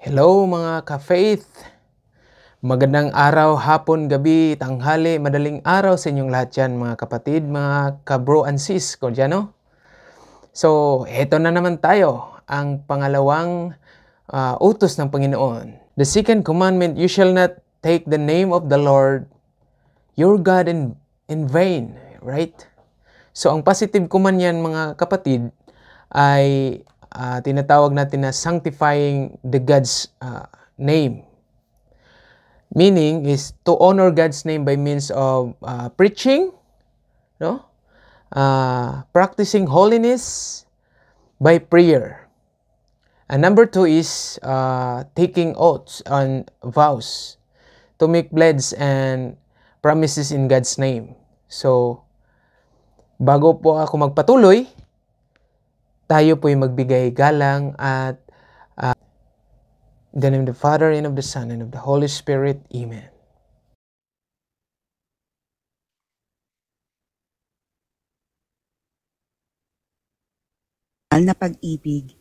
Hello mga ka-faith! Magandang araw, hapon, gabi, tanghali, madaling araw sa inyong lahat yan mga kapatid, mga ka-bro and sis ko dyan, no? So, eto na naman tayo, ang pangalawang utos ng Panginoon. The second commandment, you shall not take the name of the Lord, your God in vain, right? So, ang positive command yan mga kapatid ay tinatawag natin na sanctifying the God's name. Meaning is to honor God's name by means of preaching, no? Practicing holiness by prayer. And number 2 is taking oaths and vows to make pledges and promises in God's name. So, bago po ako magpatuloy, tayo po'y magbigay galang at in the name of the Father, and of the Son, and of the Holy Spirit. Amen. Na pag-ibig,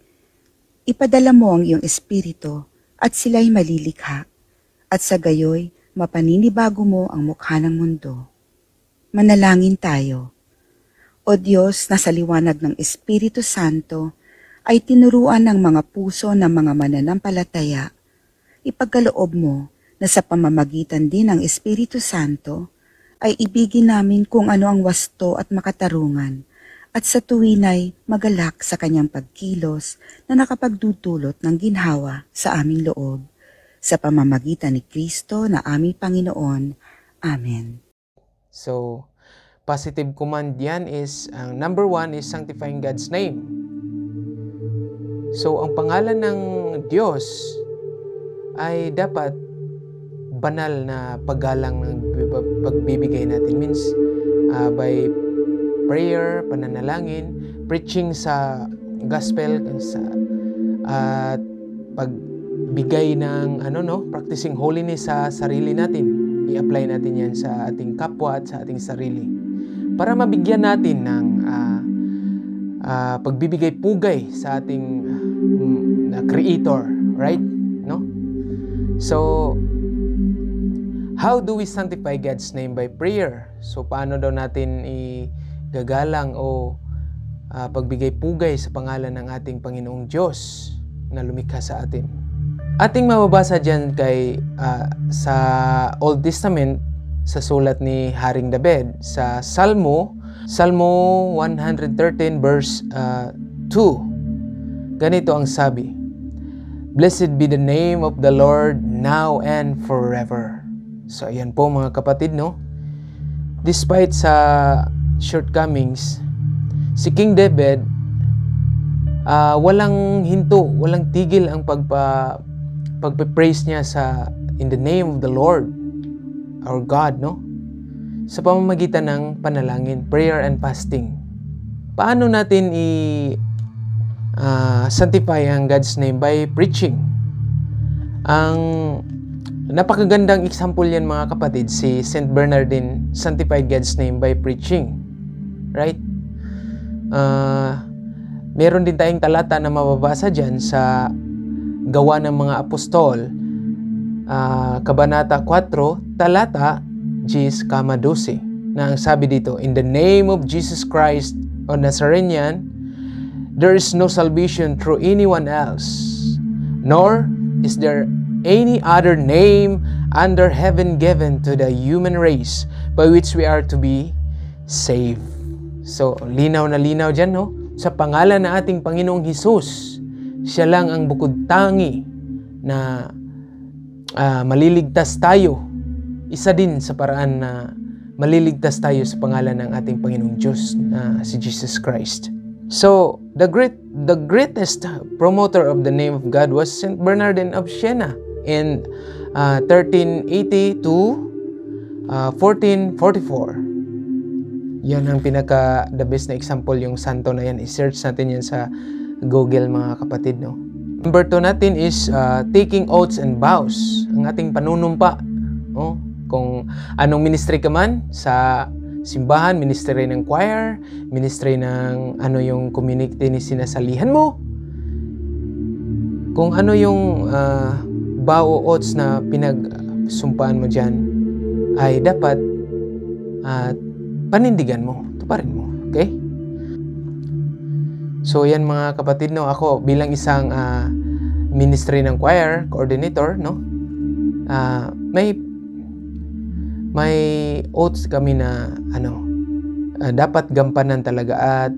ipadala mo ang iyong espiritu at sila'y malilikha, at sa gayoy mapaninibago mo ang mukha ng mundo. Manalangin tayo. O Diyos na sa liwanag ng Espiritu Santo ay tinuruan ng mga puso ng mga mananampalataya, ipagkaloob mo na sa pamamagitan din ng Espiritu Santo ay ibigin namin kung ano ang wasto at makatarungan, at sa tuwinay magalak sa kanyang pagkilos na nakapagdudulot ng ginhawa sa aming loob. Sa pamamagitan ni Kristo na aming Panginoon. Amen. So, positive command yan is, number 1 is sanctifying God's name. So, ang pangalan ng Diyos ay dapat banal na paggalang ng pagbibigay natin. Means, by prayer, pananalangin, preaching sa gospel, at pagbigay ng practicing holiness sa sarili natin. I-apply natin yan sa ating kapwa at sa ating sarili. Para mabigyan natin ng pagbibigay pugay sa ating Creator, right? No? So, how do we sanctify God's name? By prayer. So, paano daw natin igagalang o pagbigay pugay sa pangalan ng ating Panginoong Diyos na lumikha sa atin? Ating mababasa dyan sa Old Testament, sa sulat ni Haring David, sa Salmo 113 verse 2. Ganito ang sabi, Blessed be the name of the Lord now and forever. So ayan po mga kapatid, no? Despite sa shortcomings, si King David walang hinto, walang tigil ang pagpe-praise niya in the name of the Lord, our God, no? Sa pamamagitan ng panalangin, prayer and fasting. Paano natin sanctify ang God's name? By preaching. Ang napakagandang example yan mga kapatid, si Saint Bernardine sanctified God's name by preaching. Right? Meron din tayong talata na mababasa dyan sa Gawa ng mga Apostol, Kabanata 4, talata 10-12, na ang sabi dito, In the name of Jesus Christ o Nazarene, there is no salvation through anyone else, nor is there any other name under heaven given to the human race by which we are to be saved. So, linaw na linaw dyan, no? Sa pangalan na ating Panginoong Hesus, siya lang ang bukod tangi na maliligtas tayo. Isa din sa paraan na maliligtas tayo sa pangalan ng ating Panginoong Diyos na si Jesus Christ. So, the greatest promoter of the name of God was Saint Bernardine of Siena in 1380 to 1444. Yan ang the best na example, yung santo na yan. I-search natin yan sa Google mga kapatid, no? Number 2 natin is taking oaths and vows. Ang ating panunumpa, no? Kung anong ministry ka man sa simbahan, ministry ng choir, ministry ng yung community ni sinasalihan mo. kung ano yung vow o oaths na pinagsumpaan mo dyan, ay dapat panindigan mo, tuparin mo. Okay? So yan mga kapatid, no, ako bilang isang ministry ng choir coordinator, no, may oaths kami na dapat gampanan talaga at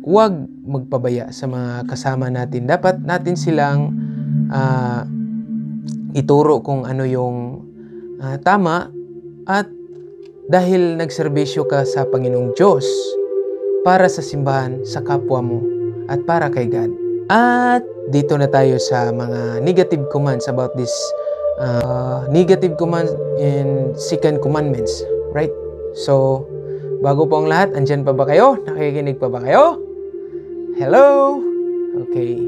huwag magpabaya sa mga kasama natin. Dapat natin silang ituro kung ano yung tama, at dahil nagserbisyo ka sa Panginoong Diyos para sa simbahan, sa kapwa mo, at para kay God. At dito na tayo sa mga negative commands about this negative commands in second commandments, right? So, bago po ang lahat, andyan pa ba kayo? Nakikinig pa ba kayo? Hello? Okay.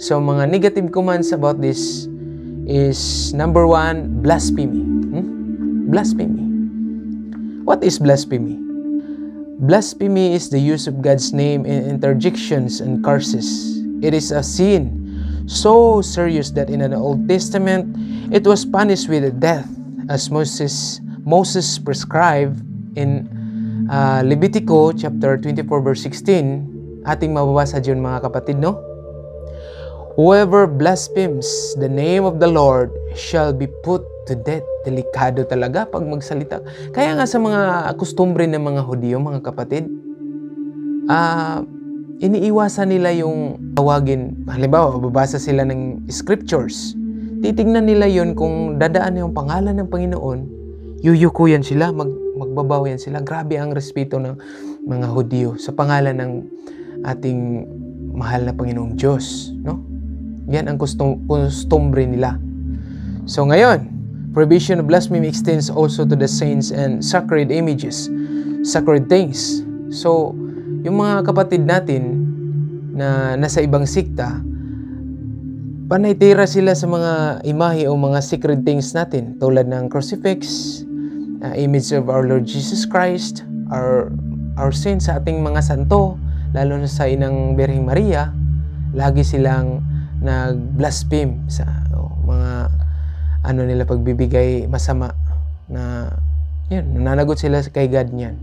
So, mga negative commands about this is number 1, blasphemy. Blasphemy. What is blasphemy? Blasphemy is the use of God's name in interjections and curses. It is a sin so serious that in the Old Testament, it was punished with death, as Moses prescribed in Levitico chapter 24 verse 16. Ating mababasa dyan mga kapatid, no? Whoever blasphemes the name of the Lord shall be put to death. Delikado talaga pag magsalita. Kaya nga sa mga kustumbre ng mga Hudyo, mga kapatid, iniiwasan nila yung tawagin. Halimbawa, babasa sila ng scriptures. Titignan nila yon kung dadaan yung pangalan ng Panginoon, yuyukuyan sila, magbabawayan sila. Grabe ang respeto ng mga Hudyo sa pangalan ng ating mahal na Panginoong Diyos, no? Yan ang kustumbre nila. So ngayon, prohibition of blasphemy extends also to the saints and sacred images, sacred things. So, yung mga kapatid natin na nasa ibang sikta, panaytira sila sa mga imahe o mga sacred things natin, tulad ng crucifix, image of our Lord Jesus Christ, our saints, sa ating mga santo, lalo na sa Inang Birheng Maria. Lagi silang nag-blaspheme sa mga nila, pagbibigay masama na yun, nananagot sila kay God niyan.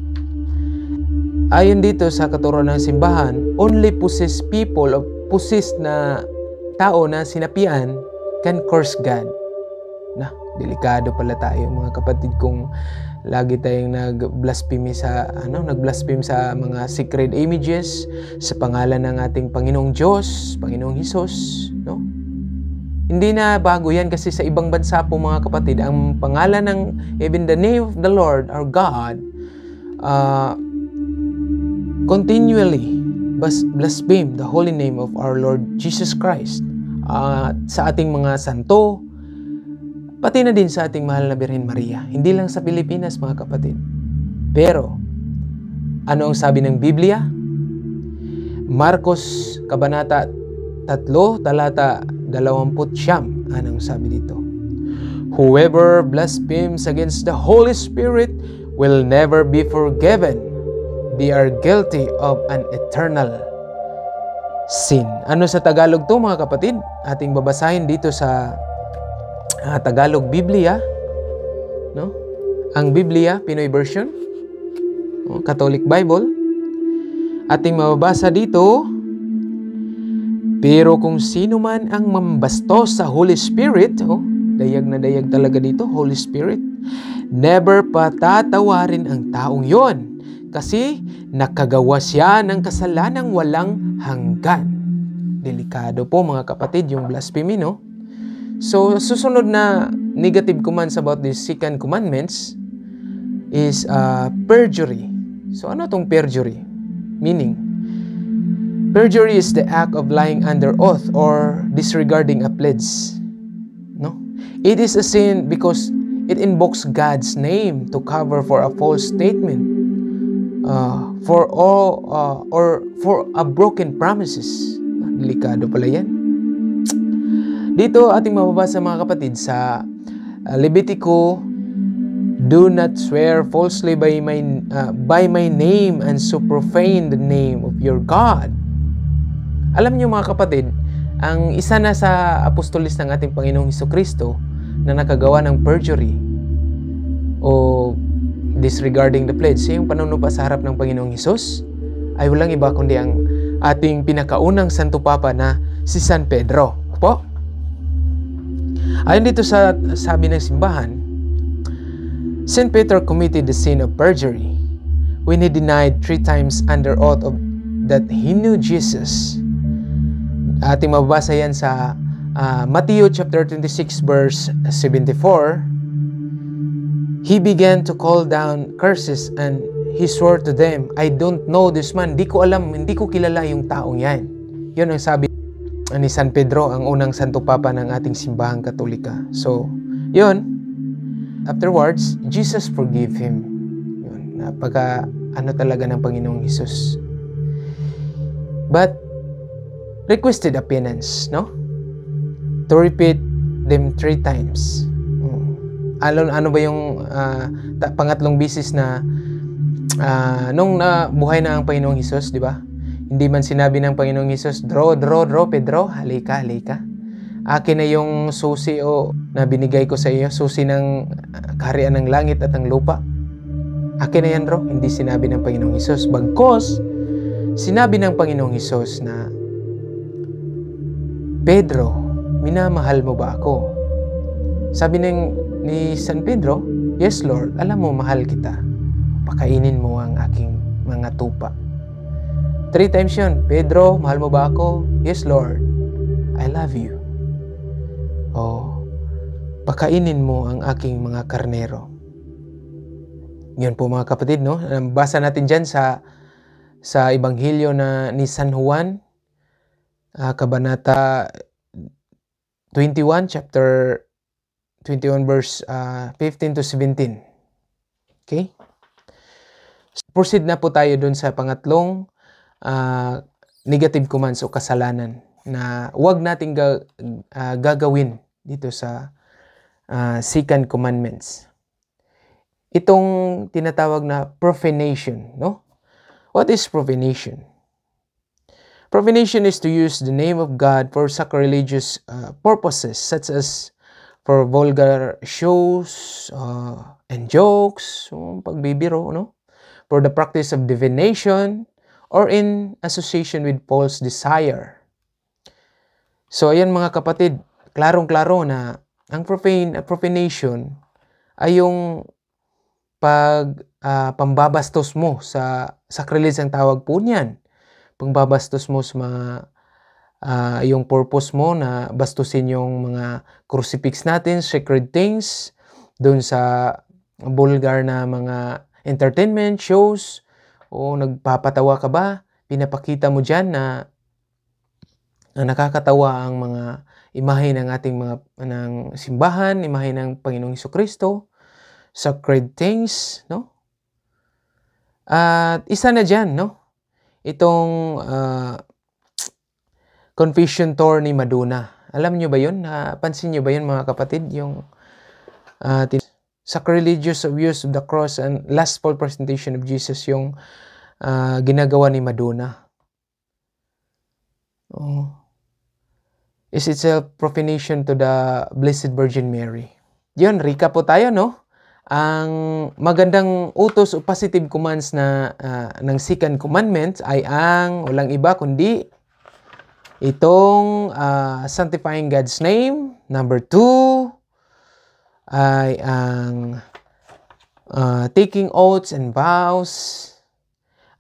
Ayon dito sa katuruan ng simbahan, only possessed people o possessed na tao na sinapian can curse God. Na, delikado pala tayo mga kapatid kung lagi tayong nag-blaspheme sa mga sacred images sa pangalan ng ating Panginoong Diyos, Panginoong Hesus, no? Hindi na bago yan kasi sa ibang bansa po mga kapatid, ang pangalan ng even the name of the Lord, our God, continually blaspheme the holy name of our Lord Jesus Christ. Sa ating mga santo, pati na din sa ating mahal na Birhen Maria. Hindi lang sa Pilipinas mga kapatid. Pero, ano ang sabi ng Biblia? Marcos Kabanata 3, talata 29. Anong sabi dito? Whoever blasphemes against the Holy Spirit will never be forgiven. They are guilty of an eternal sin. Ano sa Tagalog to mga kapatid? Ating babasahin dito sa Tagalog Biblia, no? Ang Biblia, Pinoy version, Catholic Bible. Ating mababasa dito, pero kung sino man ang mambastos sa Holy Spirit, dayag na dayag talaga dito, Holy Spirit, never patatawarin ang taong yon, kasi nakagawa siya ng kasalanang walang hanggan. Delikado po mga kapatid yung blasphemy, no? So, susunod na negative commands about the second commandments is perjury. So, ano itong perjury? Meaning, perjury is the act of lying under oath or disregarding a pledge. No? It is a sin because it invokes God's name to cover for a false statement, for a broken promises. Delikado pala yan. Dito ating mababasa mga kapatid sa Levitico, do not swear falsely by my name and so profane the name of your God. Alam niyo mga kapatid, Ang isa na sa apostolis ng ating Panginoong Hesukristo na nakagawa ng perjury o disregarding the pledge, yung panunumpa sa harap ng Panginoong Hesus, ay walang iba kundi ang ating pinakaunang Santo Papa na si San Pedro. Po? Ayon dito sa sabi ng simbahan, St. Peter committed the sin of perjury when he denied 3 times under oath that he knew Jesus. Ating mababasa yan sa Matthew chapter 26 verse 74. He began to call down curses and he swore to them, I don't know this man. Hindi ko alam, hindi ko kilala yung taong yan. Yun ang sabi ni San Pedro, ang unang Santo Papa ng ating simbahang Katolika. So, yun. Afterwards, Jesus forgave him. Yun. Napaka talaga ng Panginoong Hesus. But, requested a penance, no? To repeat them 3 times. Ano ba yung pangatlong bisis na nung buhay na ang Panginoong Hesus, di ba? Hindi man sinabi ng Panginoong Hesus, draw, Pedro, halika. Akin na yung susi na binigay ko sa iyo, susi ng kaharian ng langit at ng lupa. Akin na yan, bro. Hindi sinabi ng Panginoong Hesus. Bagkos, sinabi ng Panginoong Hesus na, Pedro, minamahal mo ba ako? Sabi ni San Pedro, yes, Lord, alam mo, mahal kita. Pakainin mo ang aking mga tupa. 3 times yun. Pedro, mahal mo ba ako? Yes, Lord, I love you. Pakainin mo ang aking mga karnero. Yun po mga kapatid, no? Basa natin dyan sa Ebanghelyo ni San Juan, Kabanata 21, chapter 21, verse 15 to 17. Okay? Proceed na po tayo dun sa pangatlong negative commands o kasalanan na huwag nating gagawin dito sa second commandments. Itong tinatawag na profanation, no? What is profanation? Profanation is to use the name of God for sacrilegious purposes such as for vulgar shows and jokes, pagbibiro, no? For the practice of divination or in association with false desire. So ayan mga kapatid, klarong-klaro na ang profanation ay yung pambabastos mo sa sacrilege ang tawag po niyan. Pangbabastos mo sa mga yung purpose mo na bastusin yung mga crucifix natin, sacred things, doon sa vulgar na mga entertainment shows, o nagpapatawa ka ba? Pinapakita mo dyan na nakakatawa ang mga imahe ng ating ng simbahan, imahe ng Panginoong Hesukristo, sacred things, no? At isa na dyan, no? Itong confession tour ni Madonna. Alam nyo ba yun? Pansin nyo ba yun mga kapatid? Yung sacrilegious abuse of the cross and lustful presentation of Jesus, yung ginagawa ni Madonna. Is itself profanation to the Blessed Virgin Mary. Yun, recap po tayo, no? Ang magandang utos o positive commands ng second commandment ay ang walang iba kundi itong sanctifying God's name. Number 2 ay ang taking oaths and vows.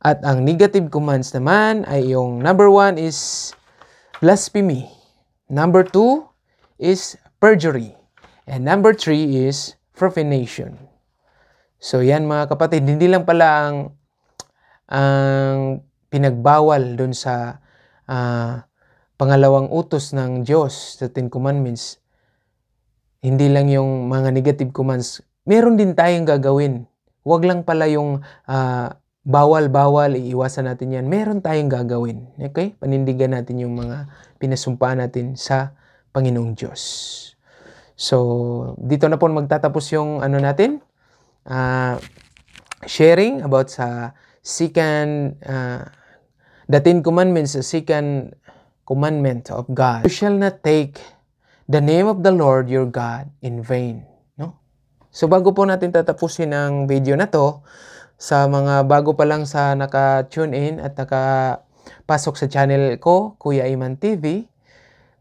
At ang negative commands naman ay yung number 1 is blasphemy. Number 2 is perjury. And number 3 is profanation. So yan mga kapatid, hindi lang pala ang pinagbawal dun sa pangalawang utos ng Diyos sa 10 Commandments. Hindi lang yung mga negative commands. Meron din tayong gagawin. Huwag lang pala yung bawal, iiwasan natin yan. Meron tayong gagawin. Okay? Panindigan natin yung mga pinasumpaan natin sa Panginoong Diyos. So, dito na po magtatapos yung natin. Sharing about sa second, the 10 Commandments, sa second commandment of God. You shall not take the name of the Lord your God in vain. No? So bago po natin tatapusin ang video na to, sa mga bago pa lang sa naka-tune in at nakapasok sa channel ko, Kuya Iman TV,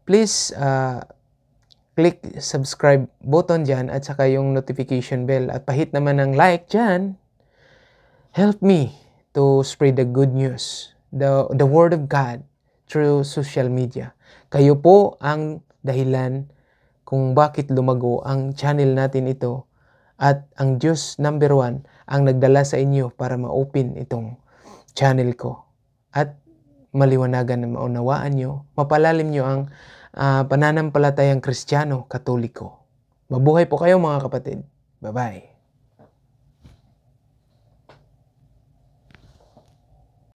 please click subscribe button dyan at saka yung notification bell at pahit naman ng like dyan. Help me to spread the good news, the word of God through social media. Kayo po ang dahilan kung bakit lumago ang channel natin ito at ang Diyos number 1 ang nagdala sa inyo para ma-open itong channel ko at maliwanagan na maunawaan nyo, mapalalim nyo ang pananampalatayang Kristiyano, Katoliko. Mabuhay po kayo mga kapatid. Bye-bye.